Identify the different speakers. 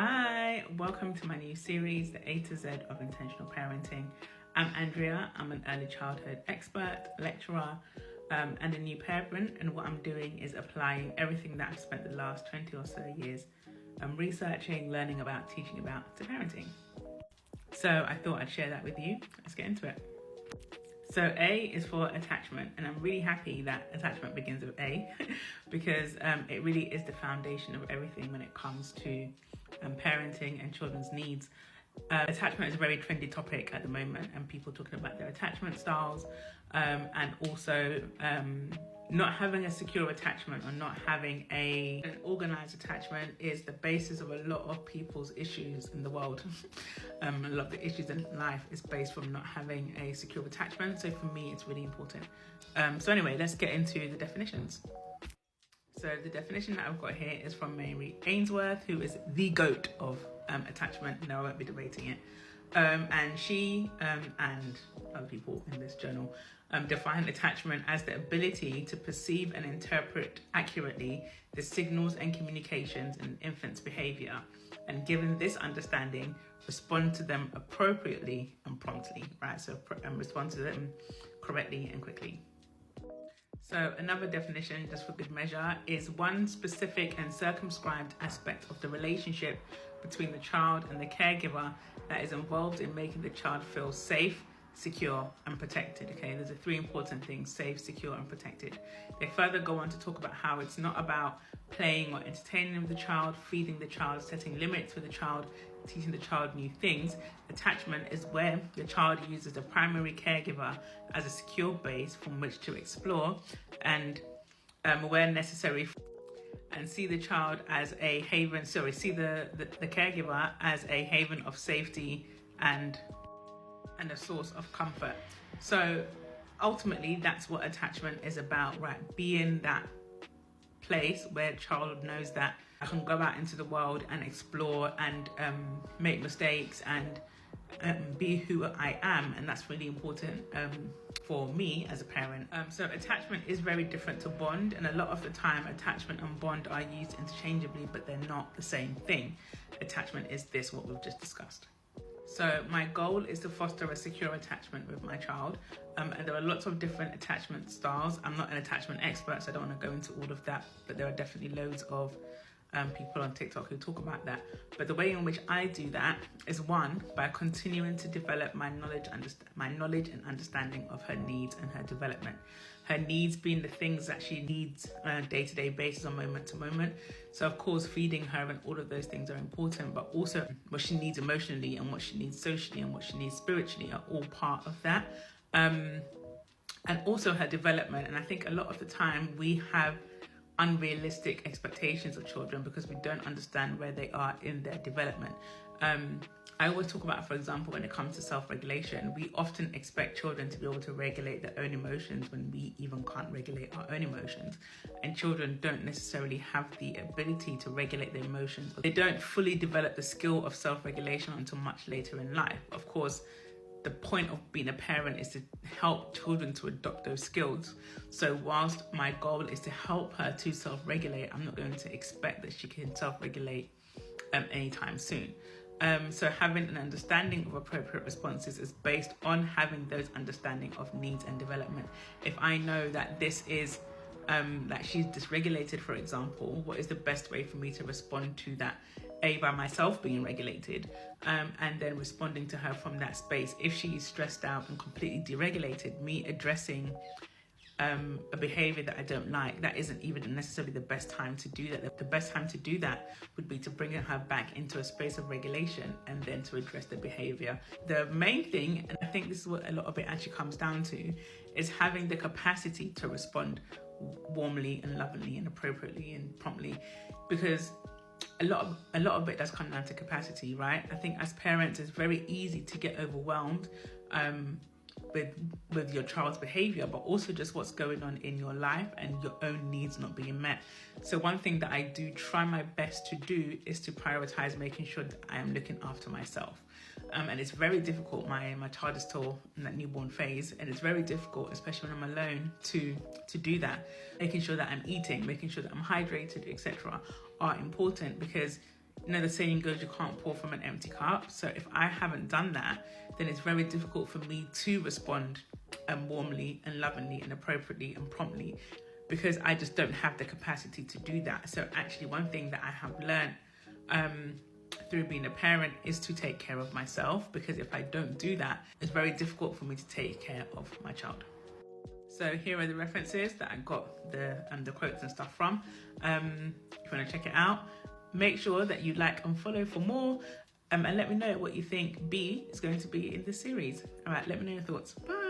Speaker 1: Hi, welcome to my new series, The A to Z of Intentional Parenting. I'm Andrea, I'm an early childhood expert, lecturer, and a new parent, and what I'm doing is applying everything that I've spent the last 20 or so years researching, learning about, teaching about to parenting. So I thought I'd share that with you. Let's get into it. So A is for attachment, and I'm really happy that attachment begins with A because it really is the foundation of everything when it comes to parenting and children's needs. Attachment is a very trendy topic at the moment, and people talking about their attachment styles, and also not having a secure attachment or not having an organized attachment is the basis of a lot of people's issues in the world. A lot of the issues in life is based from not having a secure attachment. So for me, it's really important. So anyway, let's get into the definitions. So the definition that I've got here is from Mary Ainsworth, who is the GOAT of attachment. No, I won't be debating it. And she and other people in this journal define attachment as the ability to perceive and interpret accurately the signals and communications in an infant's behavior, and given this understanding, respond to them appropriately and promptly, right? So respond to them correctly and quickly. So another definition, just for good measure, is one specific and circumscribed aspect of the relationship between the child and the caregiver that is involved in making the child feel safe, secure, and protected. Okay, those are three important things: safe, secure, and protected. They further go on to talk about how it's not about playing or entertaining with the child, feeding the child, setting limits for the child, teaching the child new things. Attachment is where the child uses the primary caregiver as a secure base from which to explore and where necessary, and see the child as a haven, see the caregiver as a haven of safety and a source of comfort. So ultimately, that's what attachment is about, right? Being that place where a child knows that I can go out into the world and explore and make mistakes and be who I am, and that's really important for me as a parent. So attachment is very different to bond, and a lot of the time attachment and bond are used interchangeably, but they're not the same thing. Attachment is what we've just discussed. So my goal is to foster a secure attachment with my child, and there are lots of different attachment styles. I'm not an attachment expert, so I don't want to go into all of that, but there are definitely loads of people on TikTok who talk about that. But the way in which I do that is, one, by continuing to develop my knowledge and understanding of her needs and her development. Her needs being the things that she needs on a day-to-day basis or moment to moment. So of course, feeding her and all of those things are important, but also what she needs emotionally and what she needs socially and what she needs spiritually are all part of that. And also her development. And I think a lot of the time we have unrealistic expectations of children because we don't understand where they are in their development. I always talk about, for example, when it comes to self-regulation, we often expect children to be able to regulate their own emotions when we even can't regulate our own emotions. And children don't necessarily have the ability to regulate their emotions. They don't fully develop the skill of self-regulation until much later in life. Of course, the point of being a parent is to help children to adopt those skills. So whilst my goal is to help her to self-regulate, I'm not going to expect that she can self-regulate anytime soon. So having an understanding of appropriate responses is based on having those understanding of needs and development. If I know that this is that she's dysregulated, for example, what is the best way for me to respond to that? By myself being regulated, and then responding to her from that space. If she's stressed out and completely deregulated, me addressing a behavior that I don't like, that isn't even necessarily the best time to do that. The best time to do that would be to bring her back into a space of regulation and then to address the behavior. The main thing, and I think this is what a lot of it actually comes down to, is having the capacity to respond warmly and lovingly and appropriately and promptly, because a lot of it does come down to capacity, right? I think as parents, it's very easy to get overwhelmed with your child's behavior, but also just what's going on in your life and your own needs not being met. So one thing that I do try my best to do is to prioritize making sure that I am looking after myself. And it's very difficult. My child is still in that newborn phase, and it's very difficult, especially when I'm alone, to do that. Making sure that I'm eating, making sure that I'm hydrated, etc., are important, because You know, the saying goes, you can't pour from an empty cup. So if I haven't done that, then it's very difficult for me to respond warmly and lovingly and appropriately and promptly, because I just don't have the capacity to do that. So actually, one thing that I have learned through being a parent is to take care of myself, because if I don't do that, it's very difficult for me to take care of my child. So here are the references that I got the quotes and stuff from. If you want to check it out, make sure that you like and follow for more, and let me know what you think B is going to be in this series. All right, let me know your thoughts. Bye.